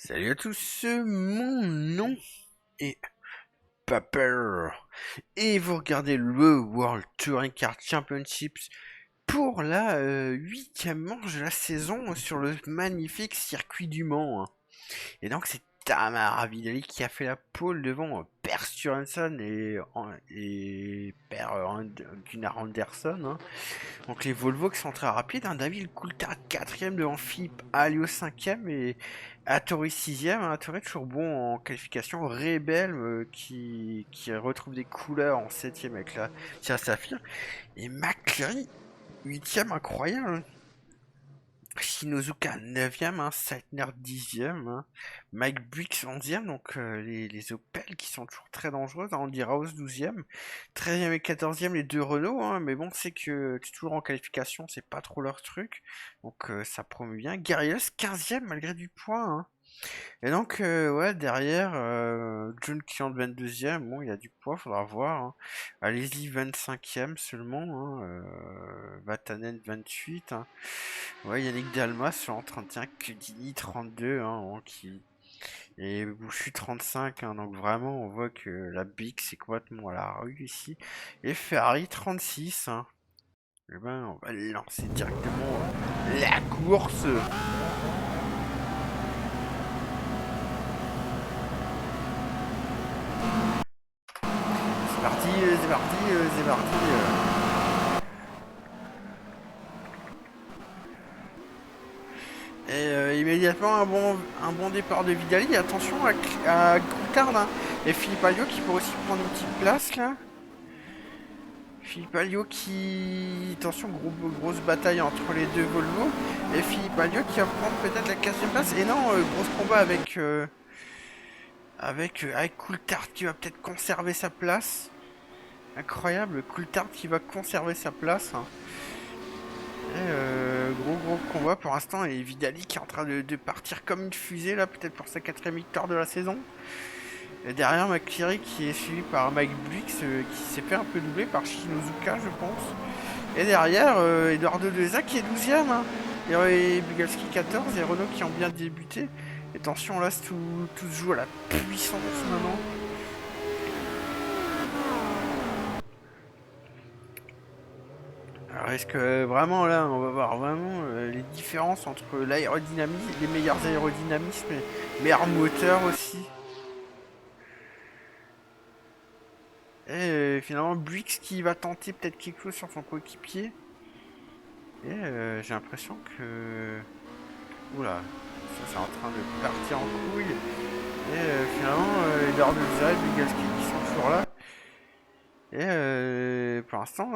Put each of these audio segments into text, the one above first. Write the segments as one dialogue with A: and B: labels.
A: Salut à tous, mon nom est Paper et vous regardez le World Touring Car Championships pour la huitième manche de la saison sur le magnifique circuit du Mans, hein. Et donc c'est Tamara Vidali qui a fait la pole devant Per Sørensen et Per Gunnar Anderson, hein. Donc les Volvo qui sont très rapides, hein. David Coulthard 4ème devant Philippe Alliot 5ème et Hattori 6ème. Hattori toujours bon en qualification. Rebel qui retrouve des couleurs en 7ème avec la Tia Saphir. Et McCleary 8ème, incroyable, hein. Shinozuka 9ème, hein, Saitner 10ème, hein, Mike Buick 11ème, donc les Opel qui sont toujours très dangereuses, hein, Andy Rouse 12ème, 13ème et 14ème les deux Renault, hein, mais bon, c'est que toujours en qualification, c'est pas trop leur truc, donc ça promet bien. Guerrilleros 15ème malgré du point, hein. Et donc, ouais, derrière, John Kian 22ème, bon, il a du poids, faudra voir, hein. Allez-y 25ème seulement, hein, Vatanen 28, hein. Ouais, Yannick Dalmas sur en 31, Cudini 32, hein, et Bouchu 35, hein, donc vraiment on voit que la BIC c'est complètement à la rue ici. Et Ferrari 36, hein. Et ben on va lancer directement la course. C'est parti, c'est parti, c'est parti. Et immédiatement un bon départ de Vidali. Attention à Coulthard, hein, et Philippe Alliot qui peut aussi prendre une petite place là. Philippe Alliot qui... Attention, grosse bataille entre les deux Volvo. Et Philippe Alliot qui va prendre peut-être la 4ème place. Et non, gros combat avec Coulthard qui va peut-être conserver sa place. Incroyable, Coulthard qui va conserver sa place, hein. Et gros combat pour l'instant. Et Vidali qui est en train de partir comme une fusée là, peut-être pour sa 4ème victoire de la saison. Et derrière McCleary qui est suivi par Mike Buick qui s'est fait un peu doubler par Shinozuka, je pense. Et derrière, Eduardo Deza qui est 12ème, hein. Et Bugalski 14, et Renault qui ont bien débuté. Et attention, là, tout se joue à la puissance maintenant. Alors, est-ce que vraiment là, on va voir vraiment les différences entre l'aérodynamisme, les meilleurs aérodynamismes et les meilleurs moteurs aussi. Et finalement, Buick qui va tenter peut-être quelque chose sur son coéquipier. Et j'ai l'impression que... Oula, ça c'est en train de partir en couille. Et finalement, les Dardelza et Bugalski qui sont toujours là. Et pour l'instant,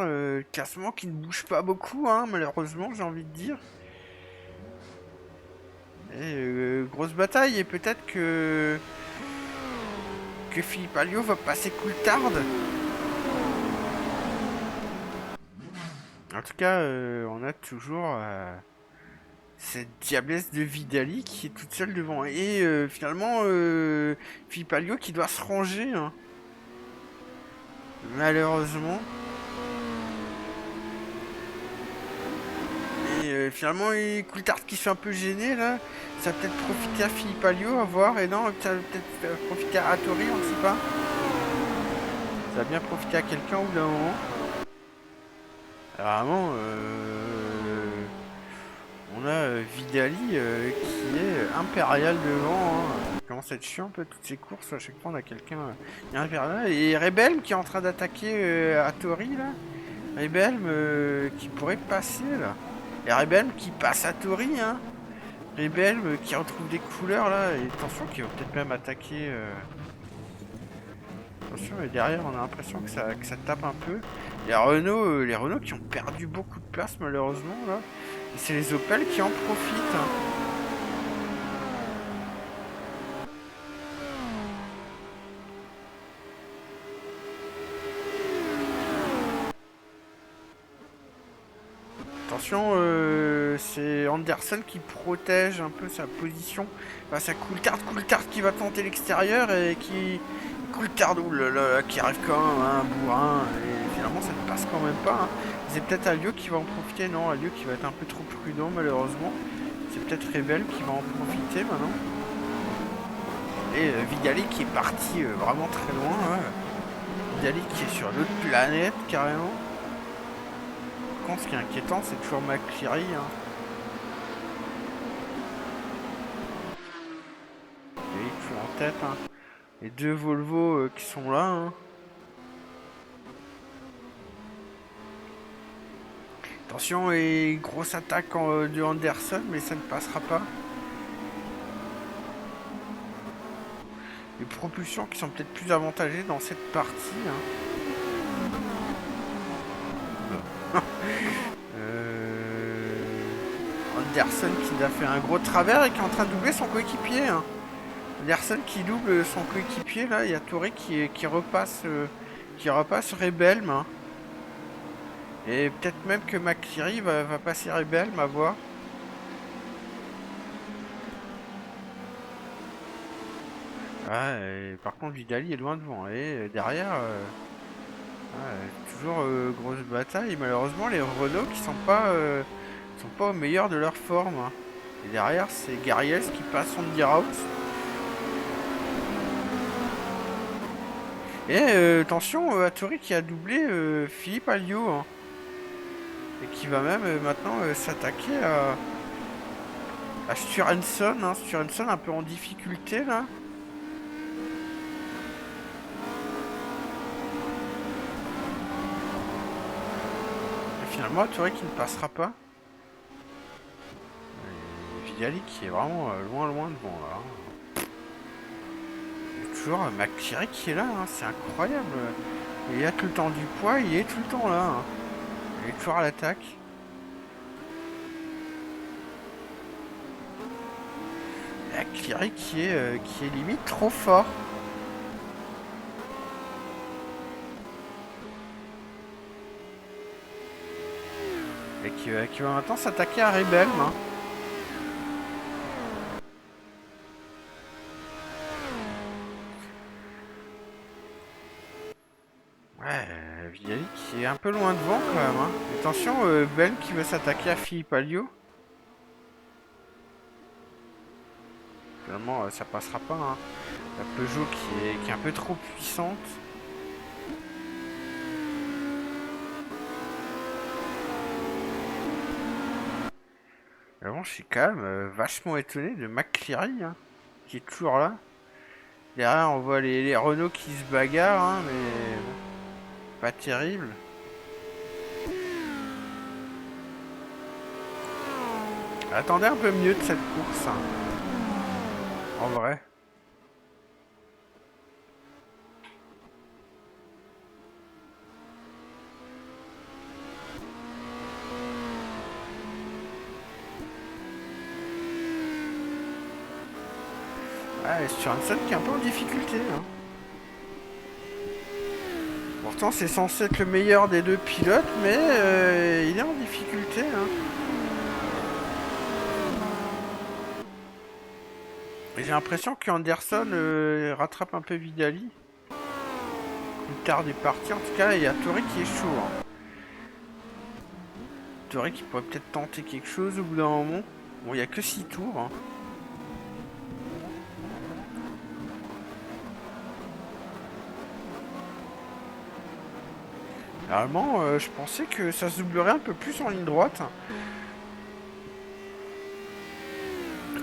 A: classement qui ne bouge pas beaucoup, hein, malheureusement, j'ai envie de dire. Et grosse bataille, et peut-être que Philippe Alliot va passer Coulthard. En tout cas, on a toujours cette diablesse de Vidali qui est toute seule devant. Et finalement, Philippe Alliot qui doit se ranger, hein. Malheureusement. Et finalement, Coulthard qui se fait un peu gêner là. Ça va peut-être profiter à Philippe Alliot, à voir. Et non, ça va peut-être profiter à Hattori, on ne sait pas. Ça va bien profiter à quelqu'un au bout d'un moment. Alors, vraiment, on a Vidali qui est impérial devant, hein. Ça commence à être chiant un peu toutes ces courses. À chaque fois, on a quelqu'un impérial. Et Rebel qui est en train d'attaquer Hattori là. Rebel qui pourrait passer là. Et Rebel qui passe à Tori, hein. Rebel qui retrouve des couleurs là. Et attention, qui va peut-être même attaquer. Attention, et derrière, on a l'impression que ça tape un peu. Les Renault qui ont perdu beaucoup de place malheureusement là. Et c'est les Opel qui en profitent, hein. Attention, c'est Anderson qui protège un peu sa position face à Coulthard. Coulthard qui va tenter l'extérieur et qui... Coulthard, oulala, qui arrive quand même à un bourrin. Et finalement, ça ne passe quand même pas, hein. C'est peut-être Alliot qui va en profiter. Non, Alliot qui va être un peu trop prudent malheureusement. C'est peut-être Rebel qui va en profiter maintenant. Et Vidali qui est parti vraiment très loin. Hein. Vidali qui est sur l'autre planète carrément. Par contre, ce qui est inquiétant, c'est toujours McCleary. Hein. Il est toujours en tête. Hein. Les deux Volvo qui sont là. Hein. Attention, et grosse attaque de Anderson, mais ça ne passera pas. Les propulsions qui sont peut-être plus avantagées dans cette partie. Hein. Anderson qui a fait un gros travers et qui est en train de doubler son coéquipier. Hein. Anderson qui double son coéquipier là, il y a Touré qui repasse Rebelm. Hein. Et peut-être même que McCleary va passer Rebelm à voir. Ouais, par contre Vidali est loin devant. Et derrière, toujours grosse bataille. Malheureusement les Renault qui sont pas au meilleur de leur forme. Hein. Et derrière c'est Gariès qui passe Andy Rouse. Et attention à Tori qui a doublé Philippe Alliot. Hein. Et qui va même maintenant s'attaquer à Sturenson. Hein. Sturenson un peu en difficulté là. Et finalement Tori qui ne passera pas. Et Vidali qui est vraiment loin devant là. Toujours McCleary qui est là, hein, c'est incroyable. Il a tout le temps du poids, il est tout le temps là. Hein. Il est toujours à l'attaque. McCleary qui est limite trop fort. Et qui va maintenant s'attaquer à Rebelm. Hein. Ouais, Vidali qui est un peu loin devant quand même. Hein. Attention, Belm qui veut s'attaquer à Philippe Alliot. Finalement, ça passera pas. Hein. La Peugeot qui est un peu trop puissante. Vraiment, je suis quand même vachement étonné de McCleary, hein, qui est toujours là. Derrière, on voit les Renault qui se bagarrent, hein, mais pas terrible. Attendez un peu mieux de cette course, hein, en vrai. Ouais, Sturenson qui est un peu en difficulté. Hein. Pourtant, c'est censé être le meilleur des deux pilotes, mais il est en difficulté. Hein. J'ai l'impression qu'Anderson rattrape un peu Vidali. Plus tard des parties, en tout cas, il y a Tori qui est chaud. Hein. Tori qui pourrait peut-être tenter quelque chose au bout d'un moment. Bon, il n'y a que 6 tours. Hein. Normalement, je pensais que ça se doublerait un peu plus en ligne droite.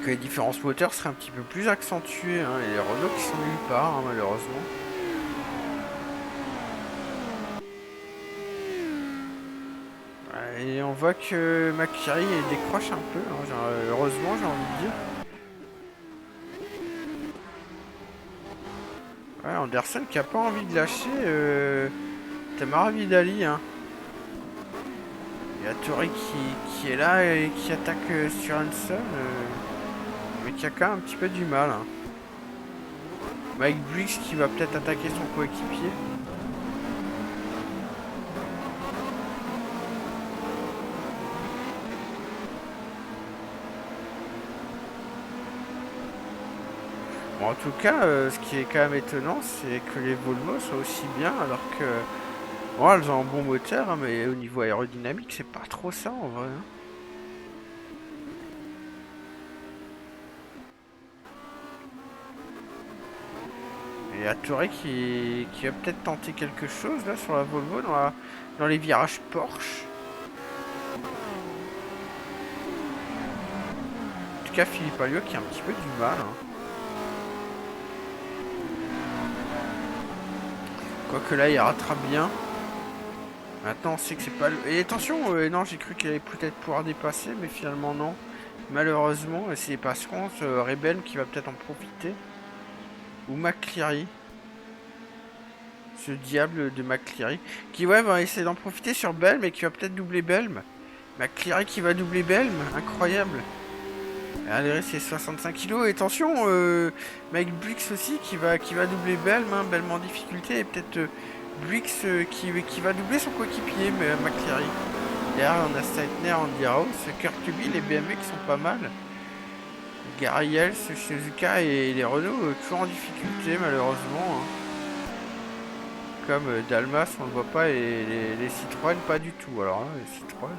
A: Que les différences moteurs seraient un petit peu plus accentuées. Hein, et les Renault qui sont nulle part, hein, malheureusement. Et on voit que McCleary décroche un peu. Hein, heureusement, j'ai envie de dire. Ouais, Anderson qui a pas envie de lâcher Tamara Vidali. Hein. Il y a Tori qui est là et qui attaque Sturenson. Mais qui a quand même un petit peu du mal. Hein. Mike Briggs qui va peut-être attaquer son coéquipier. Bon, en tout cas, ce qui est quand même étonnant, c'est que les Volvo soient aussi bien, alors que bon, elles ont un bon moteur, hein, mais au niveau aérodynamique, c'est pas trop ça en vrai. Hein. Et Hattori qui va peut-être tenter quelque chose là sur la Volvo dans les virages Porsche. En tout cas, Philippe Alliot qui a un petit peu du mal. Hein. Quoique là, il rattrape bien. Maintenant, on sait que c'est pas le... Et attention, non, j'ai cru qu'il allait peut-être pouvoir dépasser, mais finalement non. Malheureusement, c'est les passerons, Rebel qui va peut-être en profiter. Ou McCleary. Ce diable de McCleary. Qui, ouais, va essayer d'en profiter sur Belm et qui va peut-être doubler Belm. McCleary qui va doubler Belm. Incroyable. Allez, c'est 65 kilos. Et attention, Mike Brix aussi qui va doubler Belm. Hein, Belm en difficulté. Et peut-être Brix qui va doubler son coéquipier, McCleary. Derrière, on a Steitner, Andy Rouse, Kurt Kubi, les BMW qui sont pas mal. Gary Yels, Suzuka et les Renault toujours en difficulté malheureusement. Hein. Comme Dalmas, on le voit pas, et les Citroën pas du tout. Alors hein, les Citroën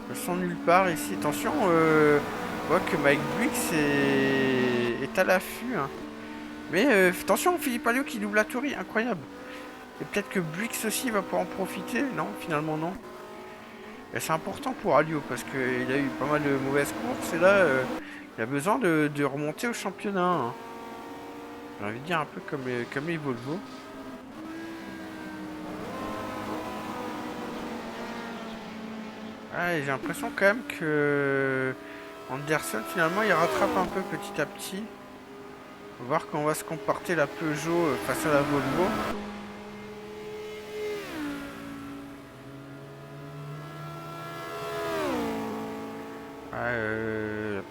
A: ne sont nulle part ici. Attention, on voit que Mike Brix est à l'affût. Hein. Mais attention, Philippe Alliot qui double la Tourie, incroyable. Et peut-être que Brix aussi va pouvoir en profiter. Non, finalement non. Et c'est important pour Alliot parce qu'il a eu pas mal de mauvaises courses et là il a besoin de remonter au championnat. Hein. J'ai envie de dire un peu comme les Volvo. Ah, j'ai l'impression quand même que Anderson finalement il rattrape un peu petit à petit. On va voir comment va se comporter la Peugeot face à la Volvo.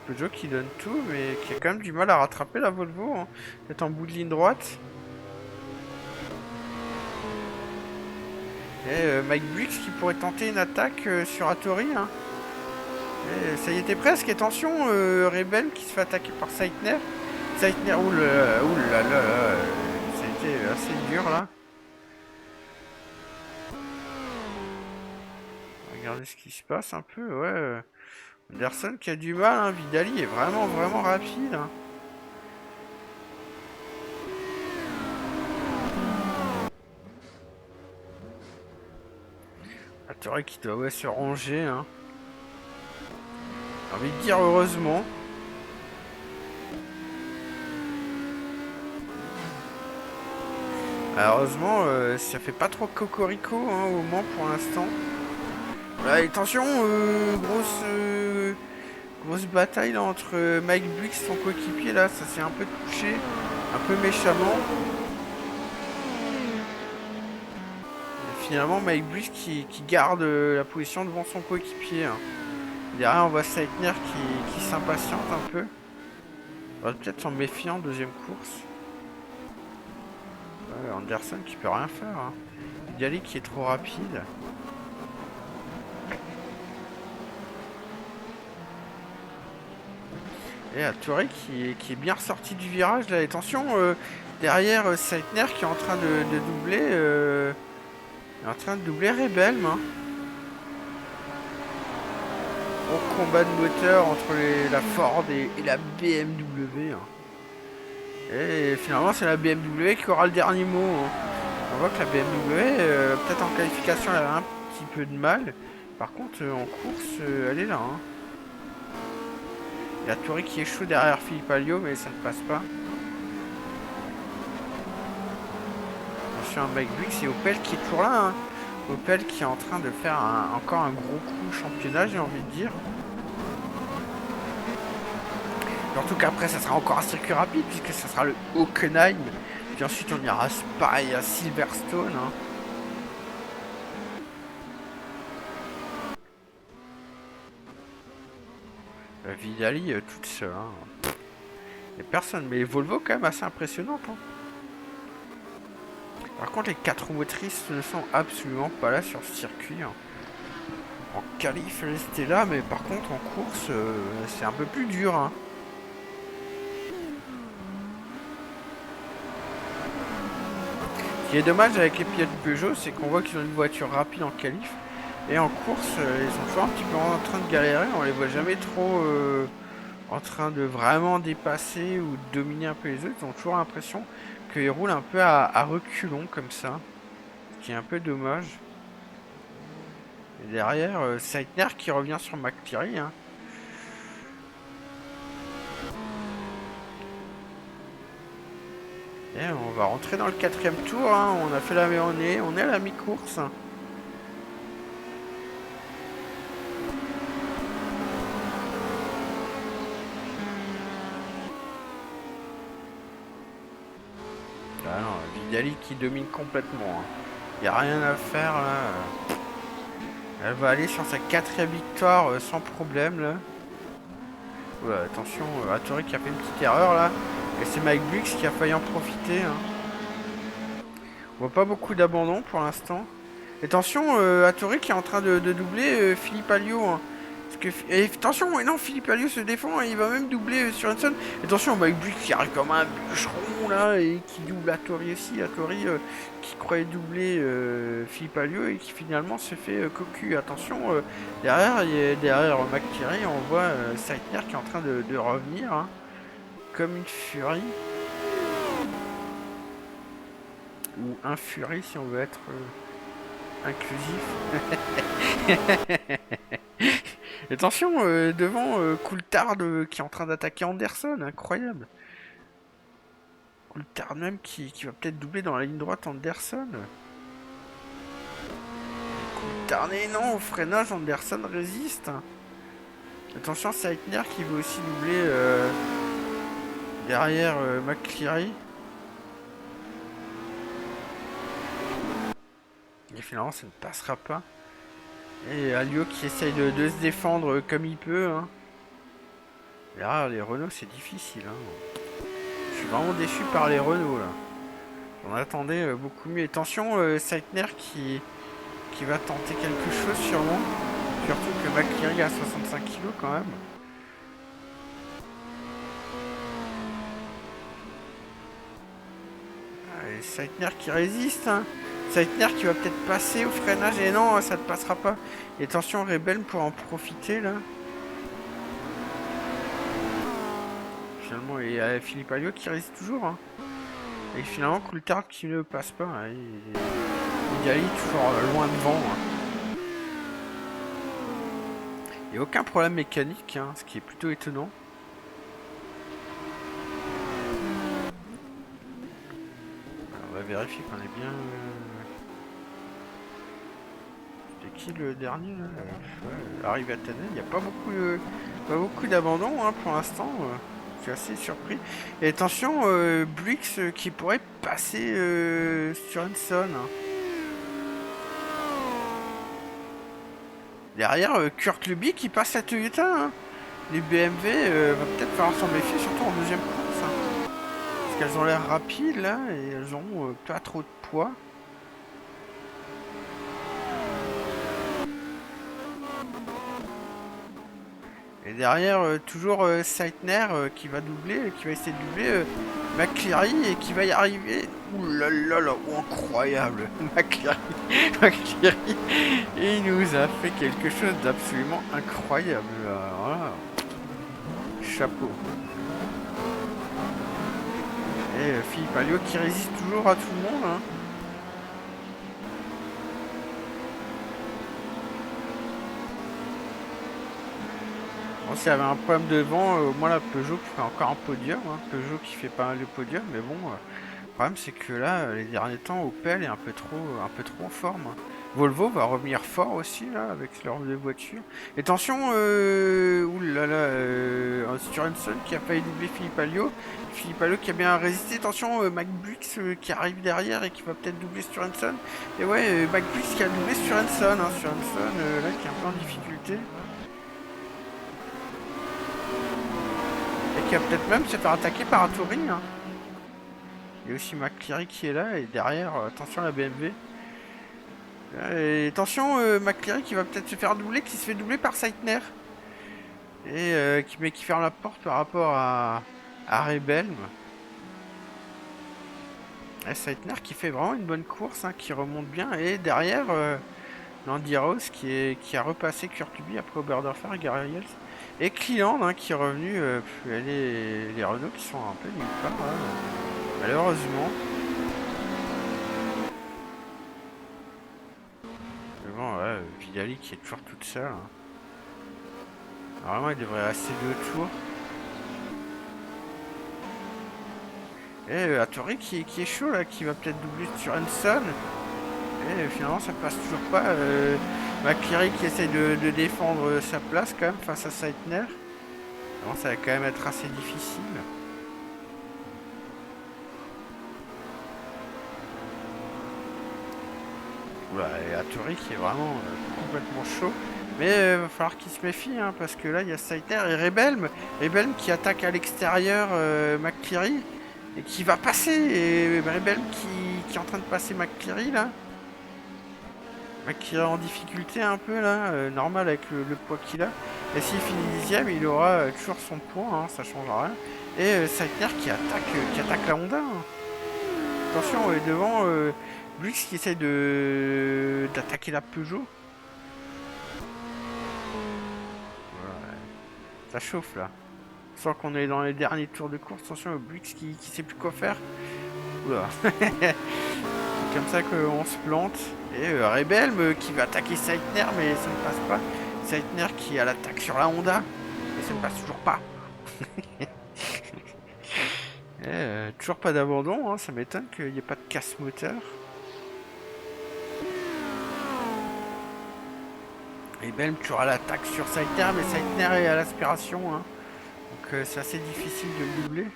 A: Peugeot qui donne tout, mais qui a quand même du mal à rattraper la Volvo. Hein. Peut-être en bout de ligne droite. Et Mike Brix qui pourrait tenter une attaque sur Hattori. Hein. Et ça y était presque. Attention, Rebel qui se fait attaquer par Steitner. Steitner, oulala, ça a été assez dur là. Regardez ce qui se passe un peu, ouais. Anderson qui a du mal, hein. Vidali est vraiment rapide. Hein. Hattori qui doit se ranger. Hein. J'ai envie de dire heureusement. Heureusement, ça fait pas trop cocorico hein, au Mans pour l'instant. Ouais, attention, grosse bataille là entre Mike Brix et son coéquipier là, ça s'est un peu touché, un peu méchamment. Et finalement Mike Brix qui garde la position devant son coéquipier. Hein. Derrière on voit Steitner qui s'impatiente un peu. On va peut-être s'en méfier en deuxième course. Ouais, Anderson qui peut rien faire. Hein. Vidali qui est trop rapide. Et Hattori qui est bien ressorti du virage là. Attention, derrière Steitner qui est en train de doubler. Il est en train de doubler Rebelm. Hein. Au combat de moteur entre la Ford et la BMW. Hein. Et finalement, c'est la BMW qui aura le dernier mot. Hein. On voit que la BMW, peut-être en qualification, elle a un petit peu de mal. Par contre, en course, elle est là. Hein. Il y a Hattori qui est chaud derrière Philippe Alliot, mais ça ne passe pas. Attention à Mike Brix et Opel qui est toujours là. Hein. Opel qui est en train de faire encore un gros coup championnat, j'ai envie de dire. Surtout qu'après, ça sera encore un circuit rapide, puisque ça sera le Hockenheim. Puis ensuite, on ira pareil à Silverstone. Hein. Vidali toute seule. Hein. Il n'y a personne, mais les Volvo quand même assez impressionnantes. Hein. Par contre, les 4 motrices ne sont absolument pas là sur ce circuit. Hein. En qualif, elles étaient là, mais par contre, en course, c'est un peu plus dur. Hein. Ce qui est dommage avec les pilotes Peugeot, c'est qu'on voit qu'ils ont une voiture rapide en qualif. Et en course, ils sont toujours un petit peu en train de galérer. On les voit jamais trop en train de vraiment dépasser ou de dominer un peu les autres. Ils ont toujours l'impression qu'ils roulent un peu à reculons comme ça, ce qui est un peu dommage. Et derrière, Seitner qui revient sur McCleary, hein. Et on va rentrer dans le 4e tour, hein. On a fait on est à la mi-course. Ah non, Vidali qui domine complètement, hein. Y a rien à faire là. Elle va aller sur sa 4e victoire sans problème là. Oula, attention, Hattori qui a fait une petite erreur là. Et c'est Mike Briggs qui a failli en profiter, hein. On voit pas beaucoup d'abandon pour l'instant. Et attention, Hattori qui est en train de doubler Philippe Alliot, hein. Et attention, non, Philippe Alliot se défend et il va même doubler Sorensen. Attention, Mike Briggs qui arrive comme un bûcheron là et qui double Hattori aussi. Hattori qui croyait doubler Philippe Alliot et qui finalement se fait cocu. Attention, derrière McCleary, on voit Seitner qui est en train de revenir, hein, comme une furie. Ou un furie si on veut être inclusif. Attention, devant Coulthard qui est en train d'attaquer Anderson, incroyable. Coulthard même qui va peut-être doubler dans la ligne droite Anderson. Coulthard, et non, au freinage, Anderson résiste. Attention, Seitner qui veut aussi doubler derrière McCleary. Et finalement, ça ne passera pas. Et Alliot qui essaye de se défendre comme il peut, hein. Là, les Renault, c'est difficile, hein. Je suis vraiment déçu par les Renault, là. J'en attendais beaucoup mieux. Attention, Seitner qui va tenter quelque chose sûrement. Surtout que McCleary a 65 kg quand même. Allez, Seitner qui résiste, hein. Seitner qui va peut-être passer au freinage. Et non, ça ne passera pas. Et attention, Rebel pour en profiter, là. Finalement, il y a Philippe Alliot qui résiste toujours, hein. Et finalement, Coulthard qui ne passe pas, hein. Vidali toujours loin devant, hein. Il n'y a aucun problème mécanique, hein, ce qui est plutôt étonnant. Alors, on va vérifier qu'on est bien... C'était qui le dernier là? Arrive à Tannen, il n'y a pas beaucoup d'abandon, hein, pour l'instant. Je suis assez surpris. Et attention, Briggs qui pourrait passer sur Hanson, hein. Derrière, Kurt Luby qui passe à Toyota, hein. Les BMW va peut-être falloir s'en méfier, surtout en deuxième course, hein. Parce qu'elles ont l'air rapides là, et elles ont pas trop de poids. Et derrière, toujours Seitner qui va doubler, qui va essayer de doubler McCleary et qui va y arriver. Ouh là là là, incroyable, McCleary, et il nous a fait quelque chose d'absolument incroyable. Voilà. Chapeau. Et Philippe Alliot qui résiste toujours à tout le monde, hein. Bon, s'il y avait un problème de vent, au moins la Peugeot ferait encore un podium, hein. Peugeot qui fait pas mal de podium, mais bon, le problème c'est que là, les derniers temps, Opel est un peu trop en forme, hein. Volvo va revenir fort aussi là avec leur deux voitures. Et attention, oulala, Sorensen qui a failli doubler Philippe Alliot. Philippe Alliot qui a bien résisté. Attention, Mac Briggs qui arrive derrière et qui va peut-être doubler Sorensen. Et ouais, Mac Briggs qui a doublé Sorensen, hein. Sorensen là qui est un peu en difficulté. Et qui va peut-être même se faire attaquer par Hattori, hein. Il y a aussi McCleary qui est là et derrière, attention la BMW. Et attention, McCleary qui va peut-être se faire doubler, qui se fait doubler par Seitner. Et qui ferme la porte par rapport à Rebel. Et Seitner qui fait vraiment une bonne course, hein, qui remonte bien. Et derrière, Landy Rose qui a repassé Kurt Luby après Oberhofer et Gary. Et Cleland, hein, qui est revenu. Les Renault qui sont un peu nulle part, hein. Malheureusement. Mais bon, ouais, Vidali qui est toujours toute seule. Hein. Normalement, il devrait rester 2 tours. Et Hattori qui est chaud là, qui va peut-être doubler sur Hanson. Et finalement, ça passe toujours pas. McCleary qui essaye de défendre sa place quand même face à Saitner. Alors, ça va quand même être assez difficile. Oula, et Hattori qui est vraiment complètement chaud. Mais va falloir qu'il se méfie, hein, parce que là, il y a Saitner et Rebelm. Rebelm qui attaque à l'extérieur McCleary et qui va passer. Et Rebelm qui est en train de passer McCleary, là. McCleary en difficulté un peu, là. Normal avec le poids qu'il a. Et s'il finit 10ème, il aura toujours son point, hein, ça change rien. Et Saitner qui attaque la Honda. Hein. Attention, devant... Brix qui essaye d'attaquer la Peugeot. Ouais. Ça chauffe là. On sent qu'on est dans les derniers tours de course. Attention, Brix qui sait plus quoi faire. Oula. C'est comme ça qu'on se plante. Et Rebelm qui va attaquer Saitner, mais ça ne passe pas. Saitner qui a l'attaque sur la Honda. Mais ça ne passe toujours pas. Et, toujours pas d'abandon. Hein. Ça m'étonne qu'il n'y ait pas de casse moteur. Rebelm toujours à l'attaque sur Saitner, mais Saitner est à l'aspiration. Hein. Donc c'est assez difficile de le doubler.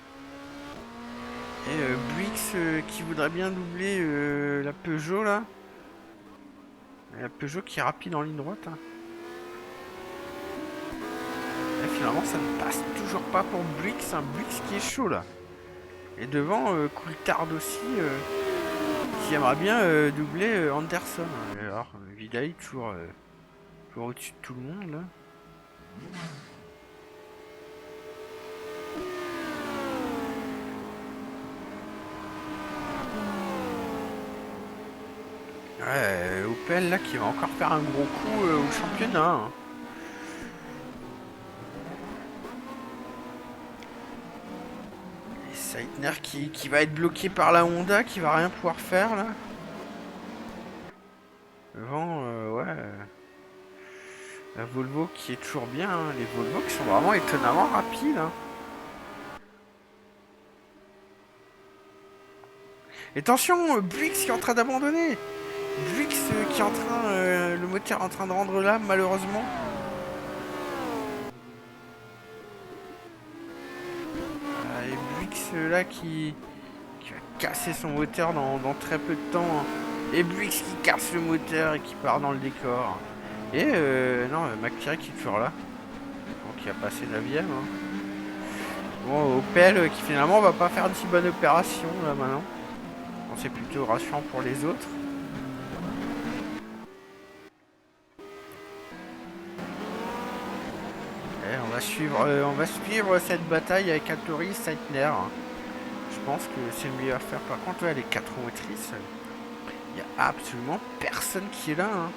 A: Et Buix qui voudrait bien doubler la Peugeot là. La Peugeot qui est rapide en ligne droite. Hein. Et finalement ça ne passe toujours pas pour Buix. Un Buix qui est chaud là. Et devant Coulthard aussi qui aimerait bien doubler Anderson. Alors Vidal toujours au-dessus de tout le monde là. Ouais, Opel là qui va encore faire un gros coup au championnat. Hein. Et Saitner qui va être bloqué par la Honda, qui va rien pouvoir faire là. Devant, ouais. La Volvo qui est toujours bien. Hein. Les Volvo qui sont vraiment étonnamment rapides. Hein. Et attention, Buix qui est en train d'abandonner. Buix qui est en train, le moteur est en train de rendre l'âme malheureusement. Et Buix là qui va casser son moteur dans très peu de temps. Hein. Et Buix qui casse le moteur et qui part dans le décor. Et non, McCleary qui est toujours là. Donc il a passé 9ème. Hein. Bon, Opel qui finalement va pas faire une si bonne opération là maintenant. Bon, c'est plutôt rassurant pour les autres. Et on va suivre cette bataille avec Hattori et Saitner. Je pense que c'est le meilleur à faire. Par contre, là, les 4 motrices, il n'y a absolument personne qui est là. Hein.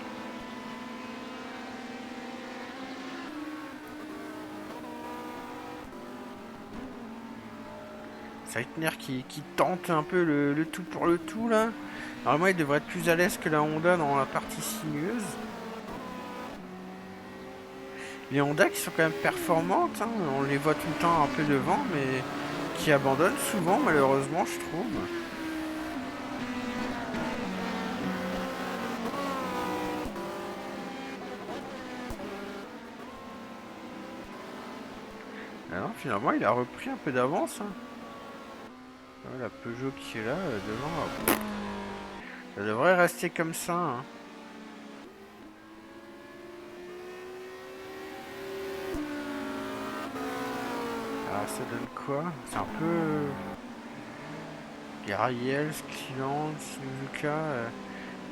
A: Saitner qui tente un peu le tout pour le tout là. Normalement il devrait être plus à l'aise que la Honda dans la partie sinueuse. Les Honda qui sont quand même performantes, hein. On les voit tout le temps un peu devant mais qui abandonnent souvent malheureusement je trouve. Alors finalement il a repris un peu d'avance. Hein. La Peugeot qui est là devant. Ça devrait rester comme ça. Hein. Ah, ça donne quoi? C'est un peu... Garaïel, Skliland, Suzuka,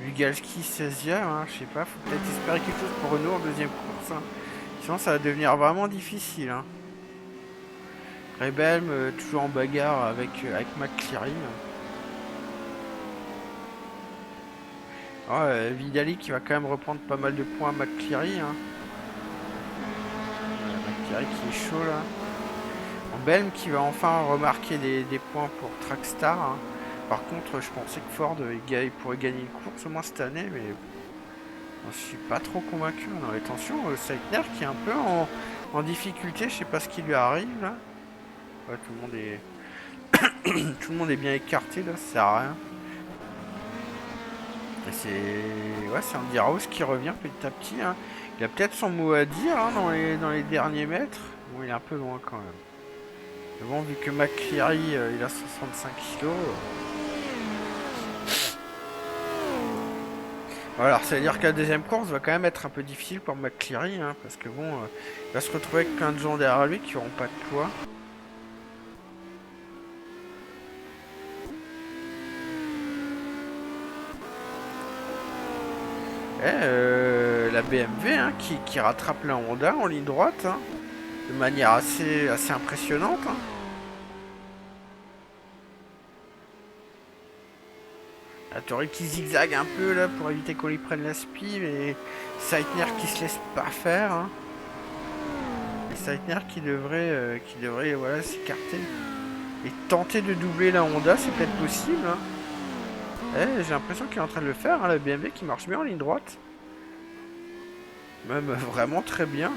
A: Lugalski 16ème, hein, je sais pas, faut peut-être espérer quelque chose pour Renault en deuxième course. Hein. Sinon ça va devenir vraiment difficile. Hein. Rebelm toujours en bagarre avec McCleary. Oh, Vidali qui va quand même reprendre pas mal de points à McCleary. Hein. McCleary qui est chaud là. Belm qui va enfin remarquer des points pour Trackstar. Hein. Par contre, je pensais que Ford il pourrait gagner une course au moins cette année, mais je suis pas trop convaincu. Non, attention, Seitner qui est un peu en difficulté, je sais pas ce qui lui arrive là. Ouais, tout le monde est tout le monde est bien écarté là, ça sert à rien. Et c'est Andy Rouse qui revient petit à petit. Hein. Il a peut-être son mot à dire hein, dans les derniers mètres. Bon, il est un peu loin quand même. Mais bon, vu que McCleary il a 65 kilos. Alors, ça veut dire que la deuxième course va quand même être un peu difficile pour McCleary. Hein, parce que bon, il va se retrouver avec plein de gens derrière lui qui n'auront pas de poids. Et la BMW hein, qui rattrape la Honda en ligne droite. Hein, de manière assez impressionnante. Hein. Hattori qui zigzague un peu là pour éviter qu'on lui prenne la spi, mais Seitner qui se laisse pas faire. Hein. Et Seitner qui devrait voilà, s'écarter et tenter de doubler la Honda, c'est peut-être possible. Hein. J'ai l'impression qu'il est en train de le faire, hein, la BMW qui marche bien en ligne droite. Même vraiment très bien.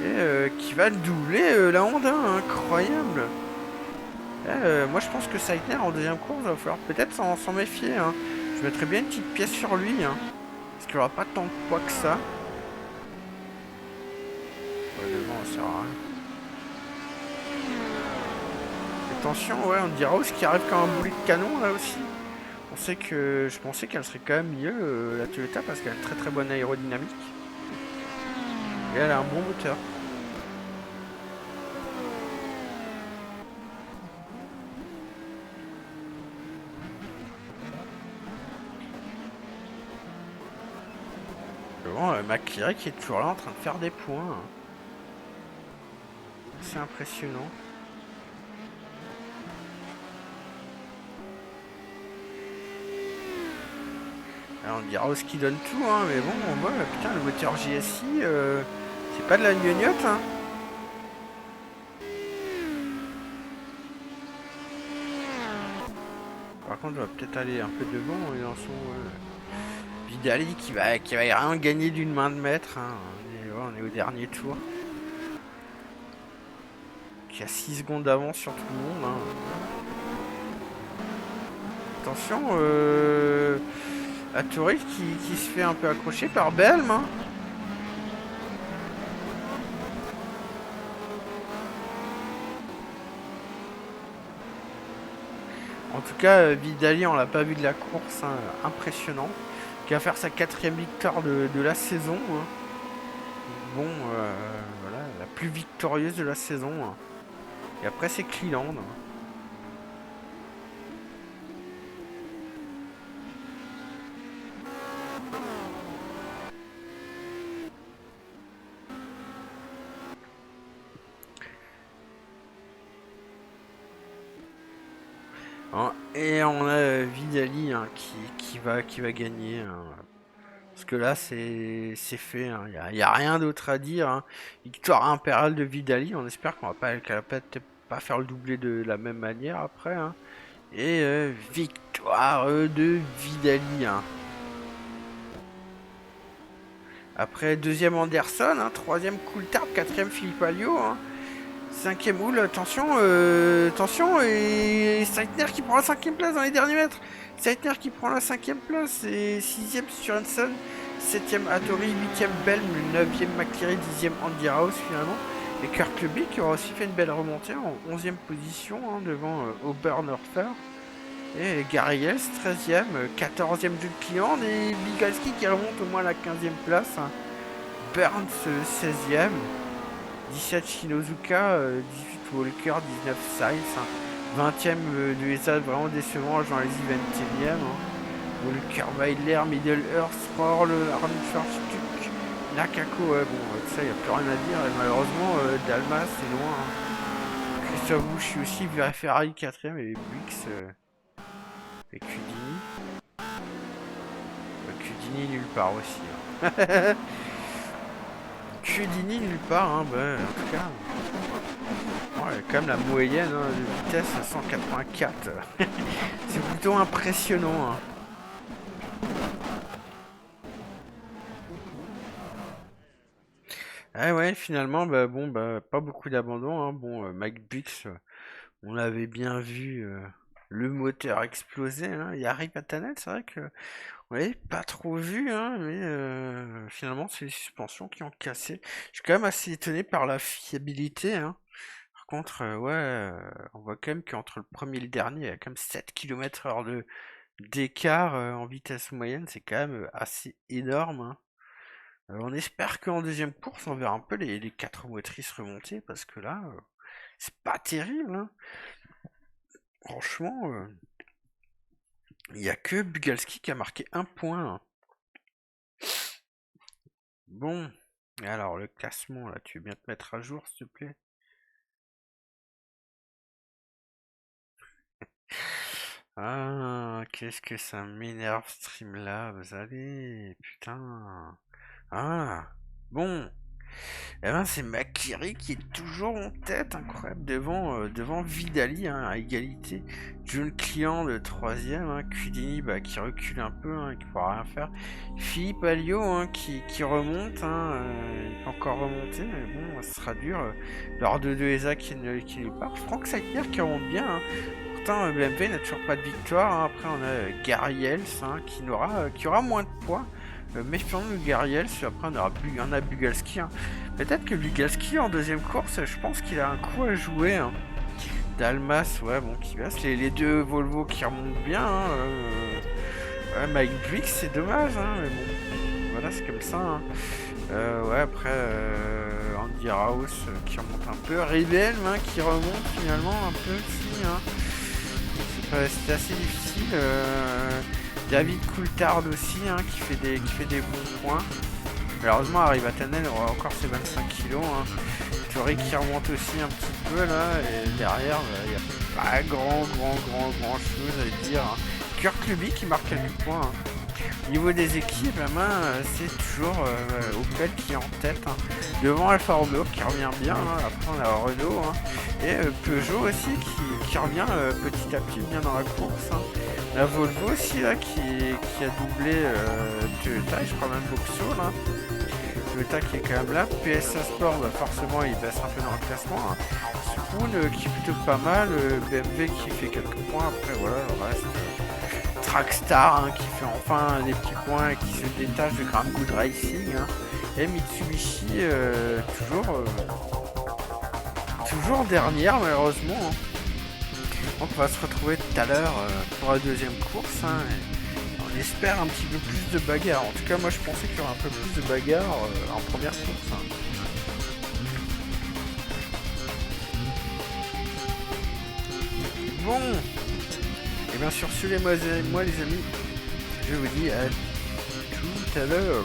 A: Et qui va doubler la Honda, hein, incroyable. Moi je pense que Seitner en deuxième course va falloir peut-être s'en méfier. Hein. Je mettrais bien une petite pièce sur lui. Hein, parce qu'il aura pas tant de poids que ça. Honnêtement, ça sert à rien. Attention, ouais, on dira ce qui arrive comme un boulet de canon là aussi. Je pensais qu'elle serait quand même mieux la Toyota parce qu'elle a une très très bonne aérodynamique. Et elle a un bon moteur. Bon, McCleary qui est toujours là en train de faire des points. C'est impressionnant. Alors on dira ce qui donne tout, hein, mais bon, moi, putain, le moteur JSI, c'est pas de la gnognotte, hein. Par contre, on va peut-être aller un peu devant, et dans son Vidali qui va rien gagner d'une main de maître, hein. On est au dernier tour. Qui a 6 secondes d'avance sur tout le monde, hein. Attention, Hattori qui se fait un peu accrocher par Belm. Hein. En tout cas, Vidali, on l'a pas vu de la course, hein, impressionnant. Qui va faire sa 4e victoire de la saison. Hein. Bon, voilà, la plus victorieuse de la saison. Hein. Et après, c'est Cleveland. Hein. Et on a Vidali hein, qui va gagner. Hein. Parce que là, c'est fait. Hein. Y a rien d'autre à dire. Hein. Victoire impériale de Vidali. On espère qu'elle va peut-être pas faire le doublé de la même manière après. Hein. Et victoire de Vidali. Hein. Après, deuxième Anderson. Hein. Troisième Coulthard. Quatrième Philippe Alliot. Hein. Cinquième Houle, attention, attention, et Seitner qui prend la 5ème place dans les derniers mètres. Seitner qui prend la 5ème place, et 6ème Sorensen, 7ème Hattori, 8ème Belm, 9ème McCleary, 10ème Andy Rouse finalement. Et Kurt Luby qui aura aussi fait une belle remontée en 11ème position hein, devant Obernerfer. Et Gary Hels, 13ème, 14ème Jules Cleland, et Bigalski qui remonte au moins à la 15ème place. Hein. Burns, 16ème. 17 Shinozuka, 18 Walker, 19 Sainz, hein. 20ème de ESA vraiment décevant, Jean-Lézy 21ème. Hein. Walker, Weiler, Middle Earth, Roll, Arnschwarz, Stuck, Nakako, ouais, bon, ça y a plus rien à dire, et malheureusement, Dalmas c'est loin. Hein. Christophe Bouchy aussi, Ferrari 4ème, et Buix et Cudini. Cudini nulle part aussi. Hein. Cudini nulle part, hein, bah, en tout cas. Ouais, quand même la moyenne hein, de vitesse à 184. C'est plutôt impressionnant. Hein. Ah ouais, finalement, bah bon, bah pas beaucoup d'abandon. Hein. Bon, McBix, on l'avait bien vu, le moteur exploser. Hein. Il arrive à Tanel, c'est vrai que on l'avait pas trop vu, hein, mais finalement, c'est les suspensions qui ont cassé. Je suis quand même assez étonné par la fiabilité. Hein. Par contre, ouais, on voit quand même qu'entre le premier et le dernier, il y a quand même 7 km/h d'écart en vitesse moyenne, c'est quand même assez énorme. Hein. On espère qu'en deuxième course, on verra un peu les 4 motrices remonter, parce que là, c'est pas terrible. Hein. Franchement, il n'y a que Bugalski qui a marqué un point. Hein. Bon, et alors le classement, là, tu veux bien te mettre à jour, s'il te plaît? Ah, qu'est-ce que ça m'énerve Streamlabs, allez, putain. Ah, bon, eh ben c'est Makiri qui est toujours en tête, incroyable, devant Vidali, hein, à égalité. John Client le troisième, hein, Cudini bah, qui recule un peu, hein, qui pourra rien faire. Philippe Alliot hein, qui remonte, hein, il peut encore remonter, mais bon, ça sera dur. Lors de Eza qui ne part. Franck Saïter qui remonte bien. Hein. Pourtant, BMW n'a toujours pas de victoire. Hein. Après, on a GaryEls hein, qui aura moins de points. Méfions-nous de Gary Els. Après, on a Bugalski. Hein. Peut-être que Bugalski en deuxième course, je pense qu'il a un coup à jouer. Hein. Dalmas, ouais, bon, qui passe. Les deux Volvo qui remontent bien. Hein, ouais, Mike Briggs, c'est dommage, hein, mais bon, voilà, c'est comme ça. Hein. Ouais, après, Andy Rouse qui remonte un peu. Rivel hein, qui remonte finalement un peu aussi. Hein. C'était assez difficile. David Coulthard aussi hein, qui fait des bons points. Malheureusement, arrive à Tanel, aura encore ses 25 kilos. Hein. Tori qui remonte aussi un petit peu là, et derrière, il n'y a pas grand chose à dire. Hein. Kurt Luby qui marque quelques points. Hein. Au niveau des équipes, la main, c'est toujours Opel qui est en tête. Hein. Devant Alfa Romeo qui revient bien. Hein. Après, on a Renault. Hein. Et Peugeot aussi qui revient petit à petit bien dans la course. Hein. La Volvo aussi là qui a doublé Toyota et je crois même Vauxhall. Hein. Toyota qui est quand même là. PSA Sport, bah, forcément, il baisse un peu dans le classement. Hein. Spoon qui est plutôt pas mal. BMW qui fait quelques points. Après, voilà, le reste. Trackstar hein, qui fait enfin des petits points et qui se détache de Grand Good Racing. Hein. Et Mitsubishi, toujours dernière, malheureusement. Hein. Donc, on va se retrouver tout à l'heure pour la deuxième course. Hein, on espère un petit peu plus de bagarre. En tout cas, moi, je pensais qu'il y aurait un peu plus de bagarre en première course. Hein. Bon, et bien sur ce, moi les amis, je vous dis à tout à l'heure.